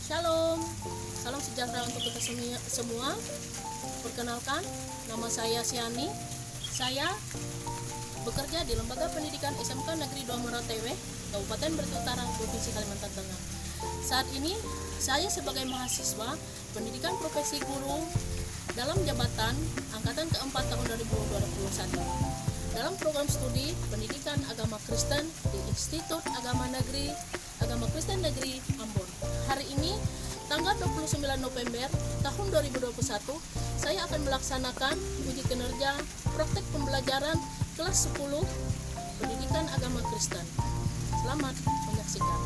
Shalom, salam sejahtera untuk kita semua. Perkenalkan, nama saya Siani. Saya bekerja di Lembaga Pendidikan SMK Negeri 2 Meratewe, Kabupaten Brebes Utara, Provinsi Kalimantan Tengah. Saat ini, saya sebagai mahasiswa pendidikan profesi guru dalam jabatan Angkatan keempat tahun 2021 dalam program studi Pendidikan Agama Kristen di Institut Agama Kristen Negeri Ambon. Hari ini, tanggal 29 November tahun 2021, saya akan melaksanakan uji kinerja praktek pembelajaran kelas 10 Pendidikan Agama Kristen. Selamat menyaksikan.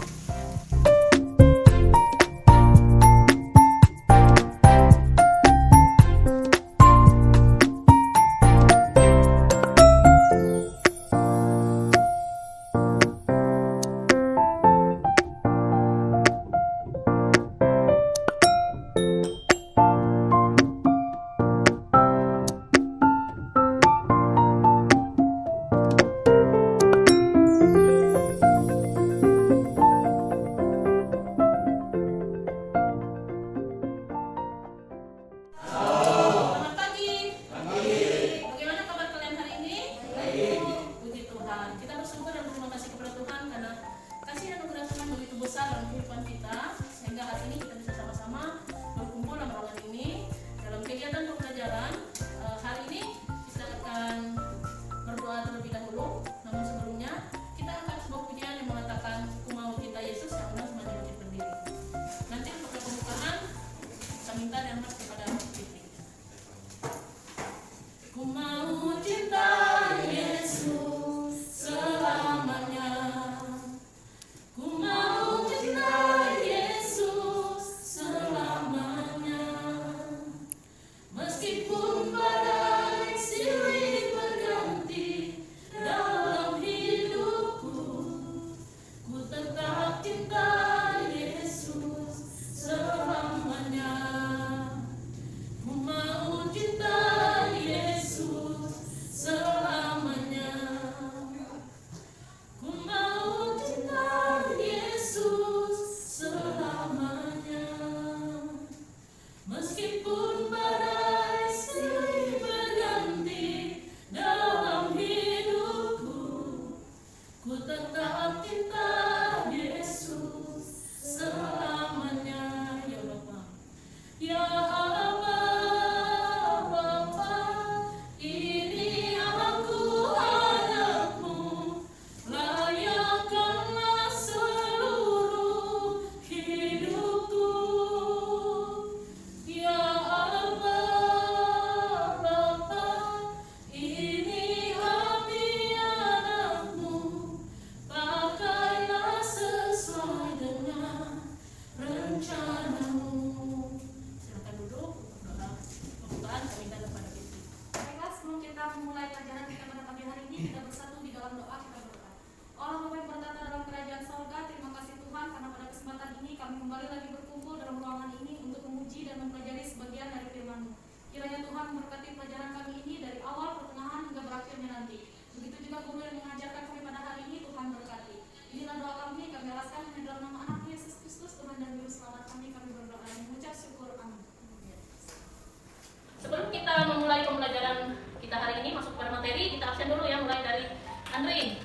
Sebelum kita memulai pembelajaran kita hari ini, masuk pada materi, kita absen dulu ya, mulai dari Andri,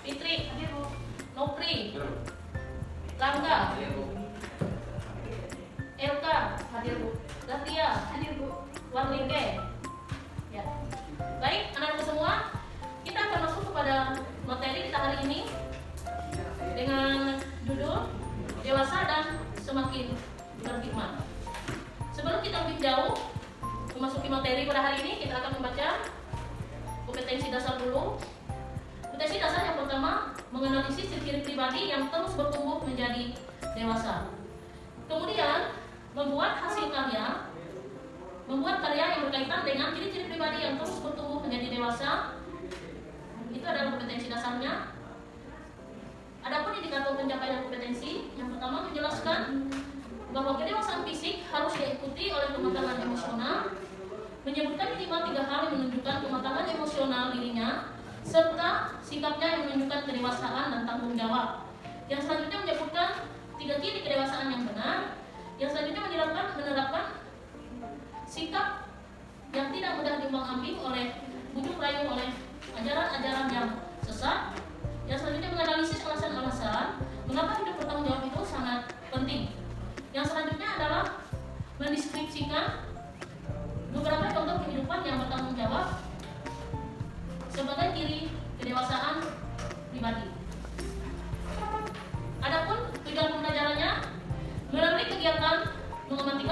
Fitri, Nopri, Langga, Elka, Datia, Warlingke. Ya. Baik, anak-anak semua, kita akan masuk kepada materi kita hari ini dengan judul Dewasa dan Semakin Berhikmat. Sebelum kita lebih jauh memasuki materi pada hari ini, kita akan membaca kompetensi dasar dulu. Kompetensi dasar yang pertama, menganalisis ciri-ciri pribadi yang terus bertumbuh menjadi dewasa. Kemudian, membuat karya yang berkaitan dengan ciri-ciri pribadi yang terus bertumbuh menjadi dewasa. Itu adalah kompetensi dasarnya. Adapun indikator pencapaian kompetensi, yang pertama menjelaskan bahwa kedewasaan fisik harus diikuti oleh kematangan emosional, menyebutkan minimal 3 hal yang menunjukkan kematangan emosional dirinya, serta sikapnya yang menunjukkan kedewasaan dan tanggung jawab. Yang selanjutnya menyebutkan 3 ciri kedewasaan yang benar,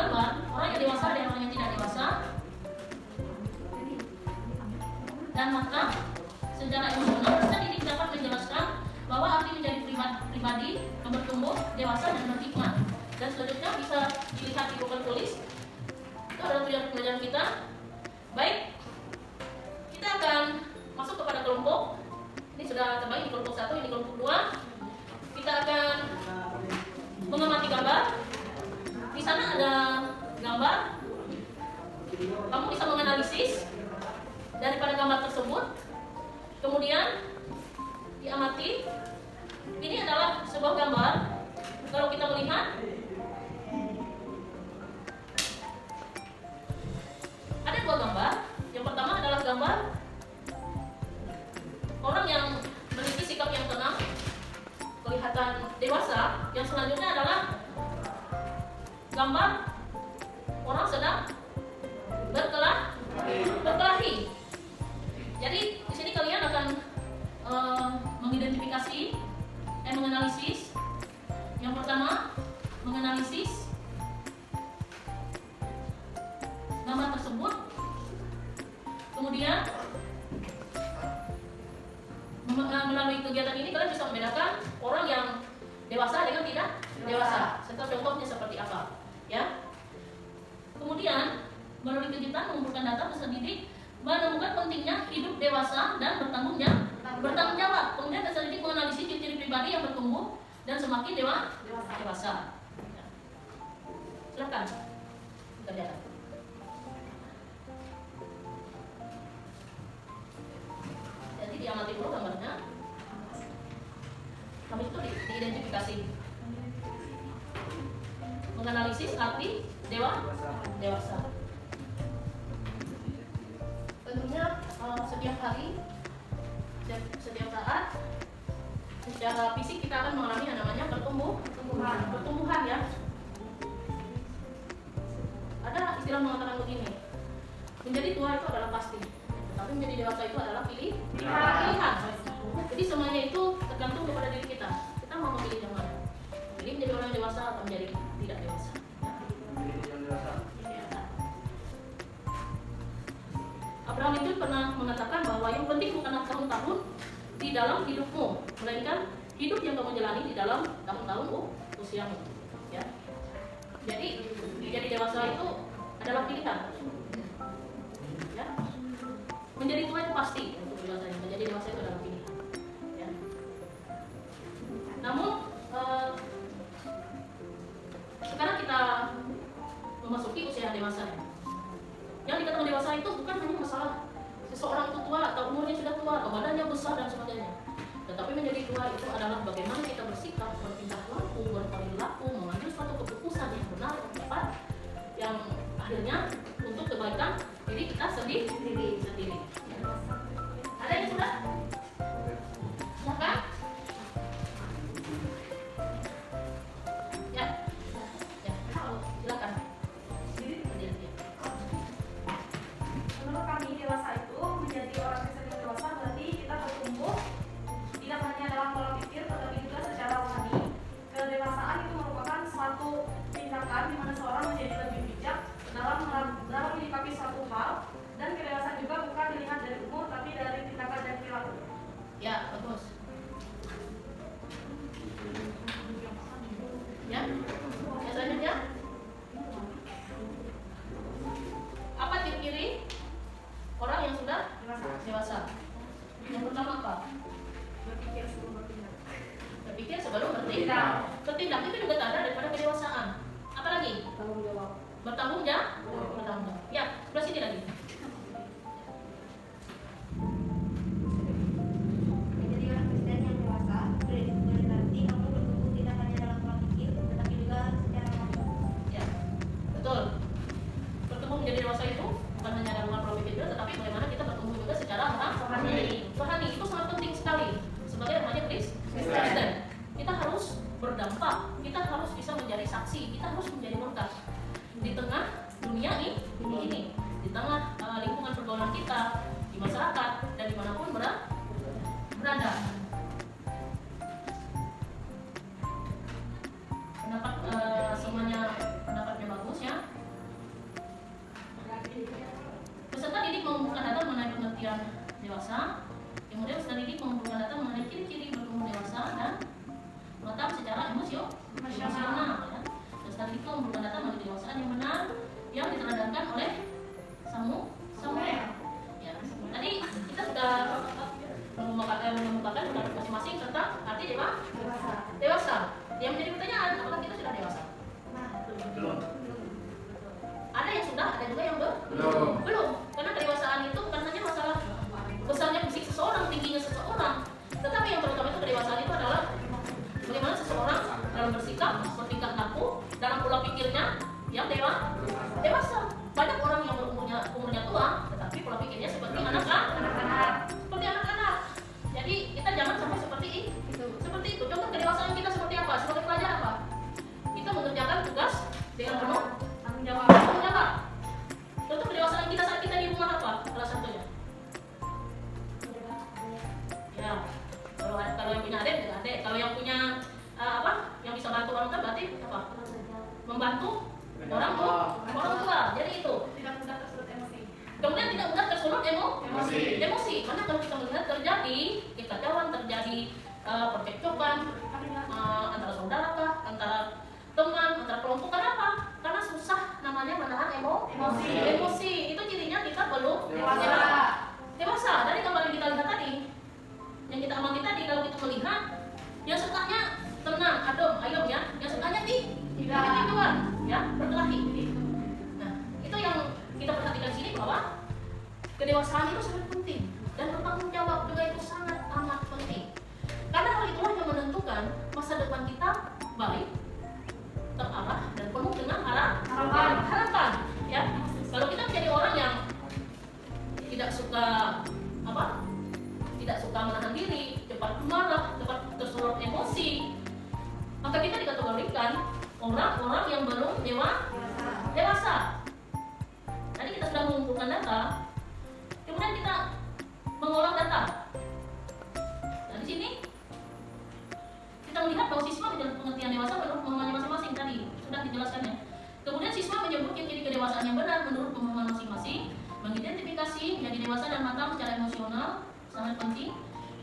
gambar orang yang dewasa dan orang yang tidak dewasa, dan maka secara emosional peserta didik dapat menjelaskan bahwa arti menjadi pribadi yang bertumbuh, dewasa dan berhikmat. Dan selanjutnya bisa dilihat di Google Tulis. Itu adalah tujuan pembelajaran kita. Baik, kita akan masuk kepada kelompok. Ini sudah terbagi kelompok 1, ini kelompok 2. Kita akan mengamati gambar. Di sana ada gambar. Kamu bisa menganalisis daripada gambar tersebut. Kemudian diamati. Ini adalah sebuah gambar. Kalau kita melihat, ada dua gambar. Yang pertama adalah gambar orang yang memiliki sikap yang tenang, kelihatan dewasa. Yang selanjutnya adalah gambar orang sedang berkelahi. Jadi di sini kalian akan mengidentifikasi dan menganalisis. Yang pertama, menganalisis gambar tersebut. Kemudian melalui kegiatan ini kalian bisa membedakan orang yang dewasa dengan tidak dewasa. Serta contohnya seperti apa, ya. Kemudian melalui kegiatan mengumpulkan data peserta didik menemukan pentingnya hidup dewasa dan bertanggung jawab. Kemudian peserta didik menganalisis ciri-ciri pribadi yang bertumbuh dan semakin dewasa. Ya. Silakan kerjakan. Jadi diamati dulu gambarnya. Habis itu diidentifikasi. Menganalisis arti dewasa. Tentunya setiap hari, setiap saat, secara fisik kita akan mengalami yang namanya pertumbuhan, ya. Ada istilah mengatakan begini, menjadi tua itu adalah pasti, tapi menjadi dewasa itu adalah pilihan. Jadi semuanya itu tergantung kepada diri kita. Kita mau memilih yang mana. Jadi menjadi orang yang dewasa atau menjadi tidak dewasa. Abraham Lincoln pernah mengatakan bahwa yang penting bukan tahun-tahun di dalam hidupmu, melainkan hidup yang kamu jalani di dalam tahun-tahun usiamu. Ya. Jadi menjadi dewasa itu adalah pilihan. Ya. Menjadi tua itu pasti untuk dewasa. Menjadi dewasa itu adalah pilihan. Ya. Namun sekarang kita memasuki usia dewasa. Yang dikatakan dewasa itu bukan hanya masalah seseorang itu tua atau umurnya sudah tua atau badannya besar dan sebagainya. Tetapi menjadi tua itu adalah bagaimana kita bersikap, bertingkah laku, berperilaku, mengambil suatu keputusan yang benar, yang tepat, yang akhirnya untuk kebaikan diri kita sendiri. Ada yang sudah? Silakan. Ya, silakan. Menurut kami dewasa itu menjadi orang yang dewasa berarti kita bertumbuh tidak hanya dalam pola pikir tetapi juga secara rohani. Kedewasaan itu merupakan suatu tindakan di mana seorang menjadi lebih bijak dalam menyikapi suatu hal, dan kedewasaan juga bukan dilihat dari umur tapi dari tindakan dan perilaku. Ya, bagus. Ya, selanjutnya apa ciri-ciri orang yang sudah dewasa? Yang pertama apa? Berpikir sebelum bertindak. Bertindak itu juga tanda daripada kedewasaan. Apa lagi? Bertanggung jawab. Ya, sebelah sini lagi. Menjadi orang Kristen yang dewasa berarti kamu bertumbuh tidak hanya dalam pola pikir tetapi juga secara rohani. Ya, betul. Bertumbuh menjadi dewasa itu bukan hanya dalam pola pikir, tetapi bagaimana kita bertumbuh juga secara rohani. Rohani itu sangat penting sekali. Sebagai namanya Kristen, kita harus berdampak, kita harus bisa menjadi saksi, kita harus menjadi berkat di tengah dunia ini, di tengah lingkungan pergaulan kita, di masyarakat dan dimanapun berada. Pendapat semuanya pendapatnya bagus, ya. ada juga yang Belum. belum. Karena kedewasaan itu bukan hanya masalah besarnya fisik seseorang, tingginya seseorang, tetapi yang terutama itu kedewasaan itu adalah bagaimana seseorang dalam bersikap, bertingkah laku, dalam pola pikirnya yang dewasa. Banyak orang yang umurnya tua, tetapi pola pikirnya seperti anak-anak. Seperti anak-anak. Jadi kita jangan sampai seperti itu. Seperti itu. Contoh kedewasaan kita seperti apa? Sebagai pelajar apa? Kita mengerjakan tugas dengan penuh tanggung jawab. Contoh kedewasaan kita saat kita di rumah apa? Salah satunya. Ya, kalau yang punya adik, adik. Kalau yang punya yang bisa bantu orang tua berarti apa? Membantu orang tua. Jadi itu. Tidak mudah tersulut emosi. Kemudian tidak mudah tersulut emosi. Karena kalau kita melihat terjadi kekacauan, terjadi percekcokan antara saudara kah, antara teman, antara kelompok. Kenapa? Karena susah namanya menahan emosi. Itu cirinya kita belum dewasa. Dari gambar yang kita lihat tadi, yang kita amati tadi, kalau kita melihat yang sukanya tenang, adem, ayem ya, yang sukanya tiduran, ya, berkelahi. Nah, itu yang kita perhatikan di sini bahwa kedewasaan itu sangat penting dan bertanggung jawab juga itu sangat amat penting. Karena hal itulah yang menentukan masa depan kita baik, terarah dan penuh dengan harapan. Ya, kalau kita menjadi orang yang tidak suka menahan diri, cepat marah, cepat tersulut emosi, maka kita dikategorikan orang-orang yang belum dewasa. Tadi kita sudah mengumpulkan data, kemudian kita mengolah data. Nah, di sini kita melihat bahwa siswa dengan pengertian dewasa menurut pemahamannya masing-masing tadi sudah dijelaskannya. Kemudian siswa menyebut ciri kedewasaan yang benar menurut pemahaman masing-masing, mengidentifikasi menjadi dewasa dan matang secara emosional sangat penting.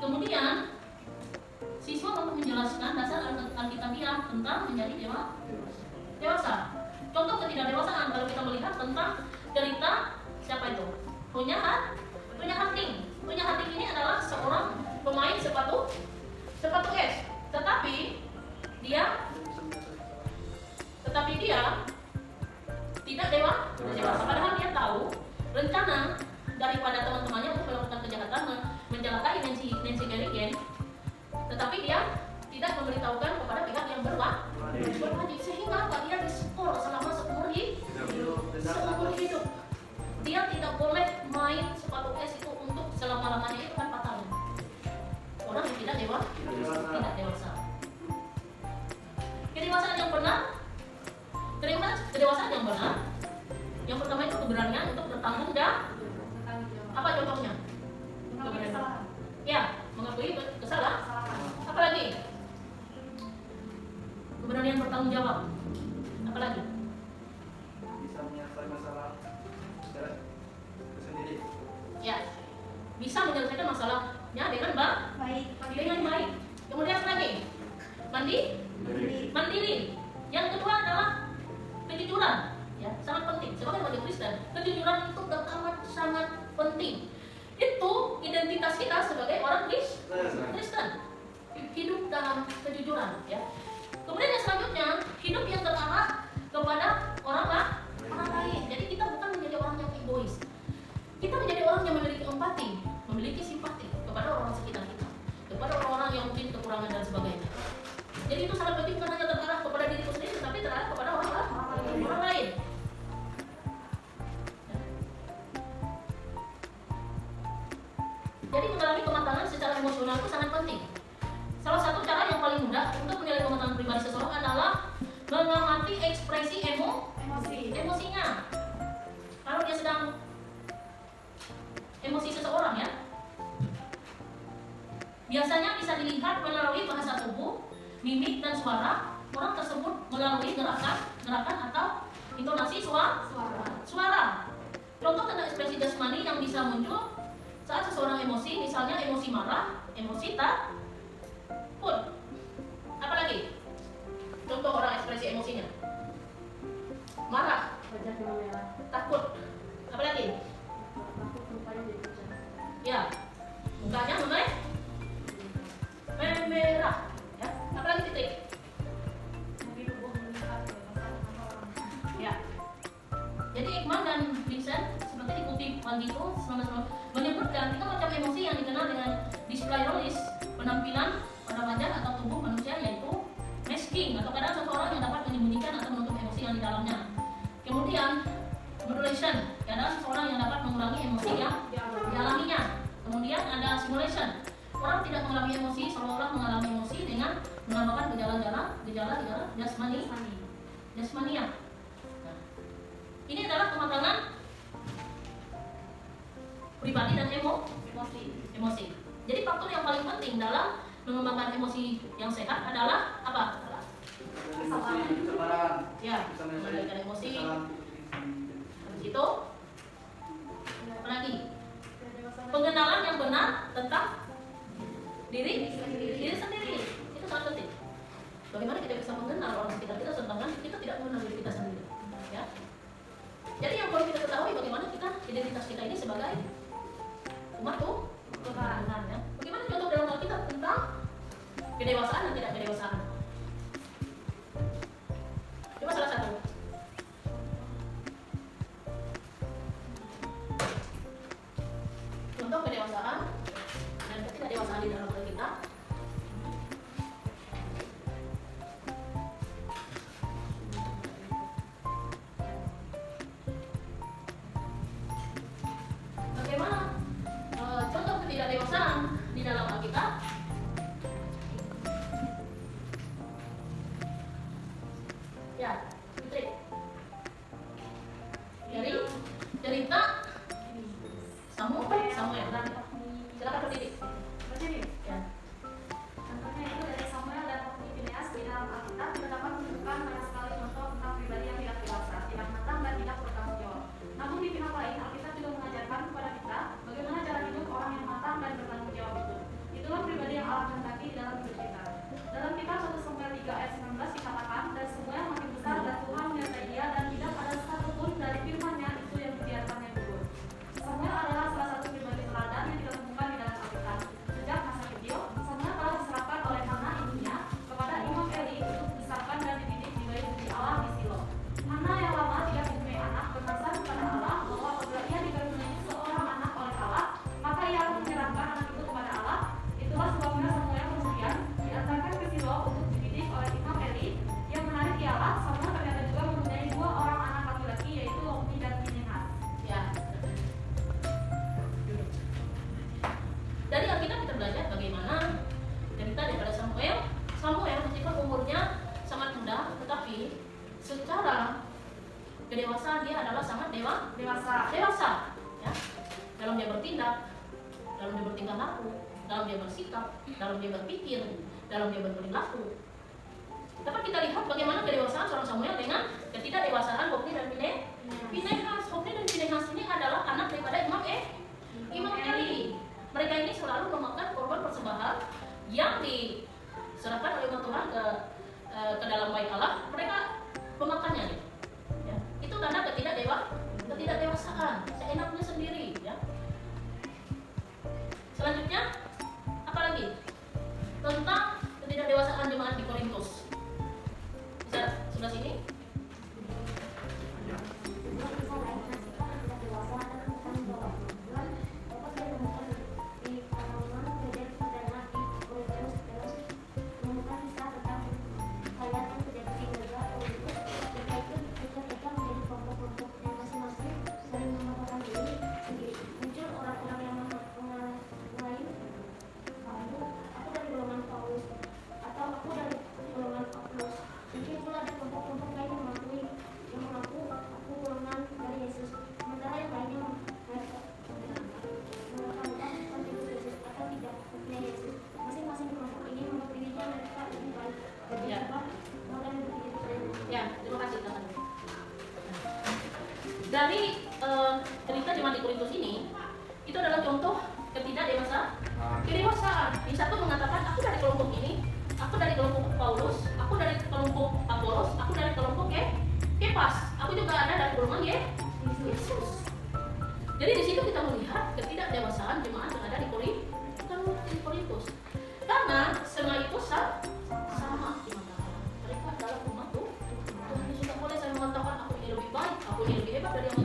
Kemudian siswa mampu menjelaskan dasar alkitabiah tentang menjadi dewasa. Contoh ketidakdewasaan kalau kita melihat tentang cerita siapa itu? Punya Harding. Punya Harding ini adalah seorang pemain sepatu es. Tetapi dia tidak dewasa. Padahal dia tahu rencana daripada teman-temannya untuk melakukan kejahatan, mencelakai Nancy Kerrigan, tetapi dia tidak memberitahukan kepada pihak yang berwajib, sehingga apa? Dia diskor selama seumur hidup. Dia tidak boleh main sepatu es itu untuk selama-lamanya, itu kan fatal. Orang yang tidak dewasa. Kedewasaan yang benar, yang pertama itu keberanian untuk bertanggung jawab. Apa contohnya? Mengakui kesalahan. Ya, mengakui kesalahan. Apalagi? Keberanian bertanggung jawab. Apalagi? Bisa menyelesaikan masalah secara sendiri. Ya, bisa menyelesaikan masalahnya dengan baik. Kemudian apa lagi? Mandiri. Yang kedua adalah kejujuran. Ya, sangat penting. Sebagai umat Kristen, kejujuran itu amat sangat penting. Itu identitas kita sebagai orang Kristen. Hidup dalam kejujuran. Ya. Kemudian yang selanjutnya, hidup yang terarah kepada orang lain. Jadi kita bukan menjadi orang yang egois. Kita menjadi orang yang memiliki empati, memiliki simpati kepada orang sekitar kita, kepada orang-orang yang mungkin kekurangan dan sebagainya. Jadi itu sangat penting, bukan hanya terarah kepada diriku sendiri, tetapi terarah kepada orang lain. Jadi mengalami kematangan secara emosional itu sangat penting. Salah satu cara yang paling mudah untuk menilai kematangan pribadi seseorang adalah mengamati ekspresi emosinya. Kalau dia sedang emosi seseorang, ya, biasanya bisa dilihat melalui bahasa tubuh, mimik dan suara orang tersebut, melalui gerakan atau intonasi suara. Contoh tentang ekspresi jasmani yang bisa muncul saat seseorang emosi, misalnya emosi marah, emosi takut. Apalagi? Contoh orang ekspresi emosinya. Marah, takut. Apalagi? Ya, mukanya memerah. Ya, apalagi titik? Ya. Jadi Ekman dan Vincent seperti dikutip pagi itu menyebutkan 3 macam emosi yang dikenal dengan display roles, penampilan pada wajah atau tubuh manusia, yaitu masking atau keadaan seseorang yang dapat menyembunyikan atau menutup emosi yang di dalamnya. Kemudian modulation, keadaan seseorang yang dapat mengurangi emosi yang dialaminya. Kemudian ada simulation, orang tidak mengalami emosi seolah-olah mengalami emosi dengan menambahkan gejala jasmania. Nah, ini adalah kematangan pribadi dan emosi. Jadi faktor yang paling penting dalam mengembangkan emosi yang sehat adalah apa? Kesabaran. Ya, mengendalikan emosi. Habis itu apa lagi? Pengenalan yang benar tentang diri sendiri. Itu sangat penting. Bagaimana kita bisa mengenal orang sekitar kita sedangkan kita tidak mengenal diri kita sendiri, ya. Jadi yang perlu kita ketahui bagaimana identitas kita ini sebagai umat Tuhan, ya. Bagaimana contoh dalam Alkitab tentang kedewasaan dan tidak kedewasaan. Coba salah satu. Contoh kedewasaan dan ketidakdewasaan di dalam Alkitab. Bagaimana contoh ketidakdewasaan di dalam Alkitab? Ya, Putri. Dari cerita Samuel. Silakan berdiri. Ya. Contohnya itu dari Samuel dan Phineas di dalam Alkitab kita dapat menemukan banyak sekali contoh tentang pribadi yang tidak dewasa, tidak matang dan tidak bertanggung jawab. Namun di pihak lain Alkitab juga mengajarkan kepada kita bagaimana cara hidup orang yang matang dan bertanggung jawab itu. Itulah pribadi yang Allah kehendaki di dalam hidup kita. Dalam kitab 1 Samuel 3 ayat 19 dikatakan, dan Samuel makin besar dan Tuhan menyertai dia dan tidak ada satupun dari firman-Nya itu yang dibiarkannya gugur. Samuel adalah salah satu pribadi teladan yang kita temukan di dalam Alkitab. Sejak masa kecil, Samuel telah diserahkan oleh Hana ibunya kepada Imam Eli untuk dibesarkan dan dididik di bait suci Allah di Silo. Hana yang lama tidak mempunyai anak berpesan kepada Allah bahwa apabila ia dikaruniai seorang anak oleh Allah, maka ia harus menyerahkan anak itu kepada Allah. Itulah sebabnya Samuel kemudian diantarkan ke Silo untuk dididik oleh Imam Eli. Yang menarik ialah Samuel ternyata juga mempunyai 2 orang anak laki-laki, yaitu Hofni dan Finehas. Ya. Dari Alkitab kita belajar bagaimana cerita daripada Samuel. Samuel meskipun umurnya sangat muda, tetapi secara kedewasaan dia adalah sangat dewasa, ya. Dalam dia bertindak, dalam dia bertingkah laku, dalam dia bersikap, dalam dia berpikir, dalam dia berperilaku. Dapat kita lihat bagaimana kedewasaan seorang Samuel dengan ketidakdewasaan Hofni dan Finehas. Hofni dan Finehas ini adalah anak daripada Imam Eli. Mereka ini selalu memakan korban persembahan yang diserahkan oleh umat Tuhan ke dalam bait Allah. Mereka memakannya, ya. Itu tanda ketidakdewasaan, seenaknya sendiri, ya. Selanjutnya apa lagi tentang ketidakdewasaan jemaat di Korintus? Bisa sebelah sini. Ya, terima kasih teman-teman. Dari cerita jemaat di Korintus ini, itu adalah contoh kedewasaan. Yang satu mengatakan, aku dari kelompok ini, aku dari kelompok Paulus, aku dari kelompok Apolos, aku dari kelompok Kepas, aku juga ada dari golongan Yesus. Jadi di situ kita melihat ketidakdewasaan jemaat yang ada di Korintus. Karena semua itu sama di mata Allah. Mereka adalah umat Tuhan. Tuhan Yesus tidak boleh saya mengatakan aku ini lebih baik, aku ini lebih hebat dari yang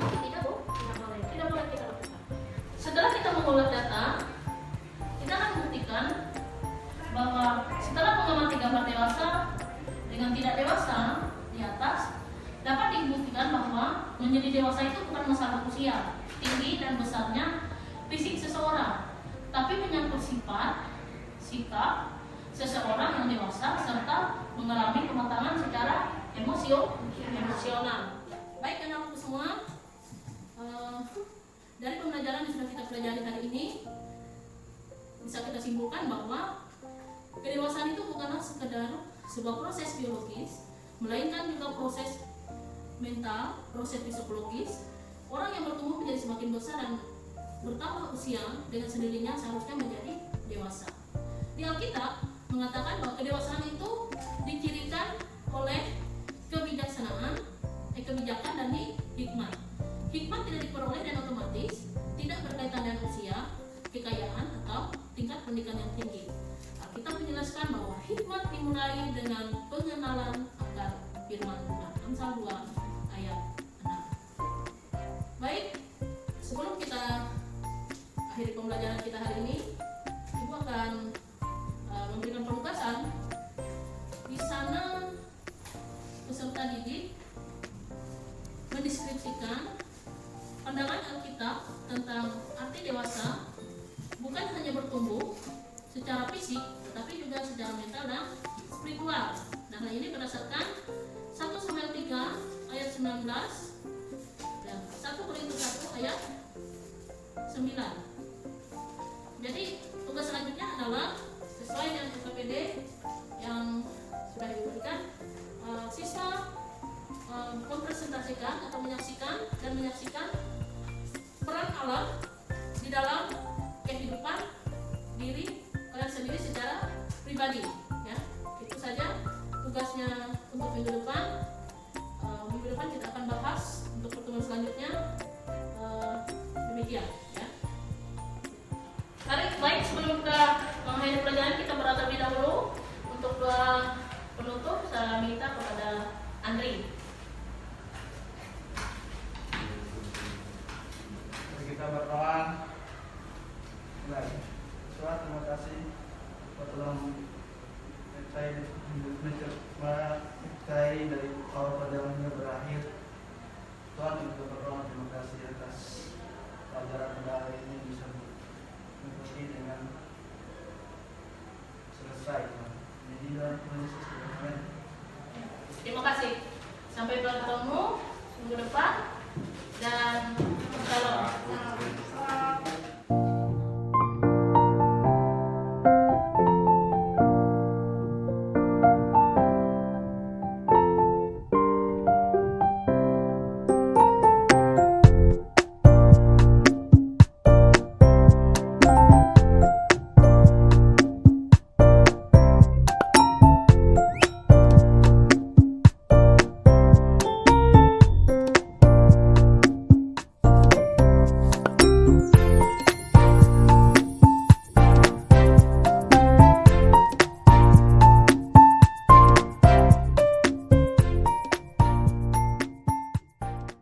menjadi dewasa itu bukan masalah usia, tinggi dan besarnya fisik seseorang, tapi menyangkut sifat, sikap seseorang yang dewasa serta mengalami kematangan secara emosional. Baik anak-anakku semua, dari pembelajaran yang sudah kita pelajari hari ini bisa kita simpulkan bahwa kedewasaan itu bukanlah sekedar sebuah proses biologis, melainkan juga proses mental, proses psikologis. Orang yang bertumbuh menjadi semakin besar dan bertambah usia dengan sendirinya seharusnya menjadi dewasa. Di Alkitab mengatakan bahwa kedewasaan itu dicirikan oleh kebijaksanaan, kebijakan dan hikmat. Hikmat tidak diperoleh dan otomatis, tidak berkaitan dengan usia, kekayaan atau tingkat pendidikan yang tinggi. Alkitab menjelaskan bahwa hikmat dimulai dengan pengenalan akan firman Tuhan. Amsal 2 ayat 6. Baik, sebelum kita akhiri pembelajaran kita hari ini, Ibu akan memberikan penugasan. Di sana peserta didik mendeskripsikan pandangan Alkitab tentang arti dewasa bukan hanya bertumbuh secara fisik, tetapi juga secara mental dan spiritual. Dan hal ini berdasarkan 1 Samuel 3 ayat 19 dan 1 Korintus 1 ayat 9. Jadi tugas selanjutnya adalah sesuai dengan SKPD yang sudah diberikan, siswa mempresentasikan atau menyaksikan peran Allah di dalam kehidupan diri kalian sendiri secara pribadi. Ya, itu saja tugasnya untuk minggu depan. Minggu depan kita akan bahas untuk pertemuan selanjutnya. Demikian. Ya. Baik, sebelum kita mengakhiri pelajaran kita berdoa terlebih dahulu. Untuk doa penutup saya minta kepada Andri. Kita berdoa. Baik, Tuhan, terima kasih telah mencapai dari awal perjalanannya berakhir. Tuhan, kita berdoa terima kasih atas pelajaran pada hari ini bisa mengikuti dengan selesai. Jadi dalam Yesus Tuhan. Terima kasih. Sampai bertemu minggu depan dan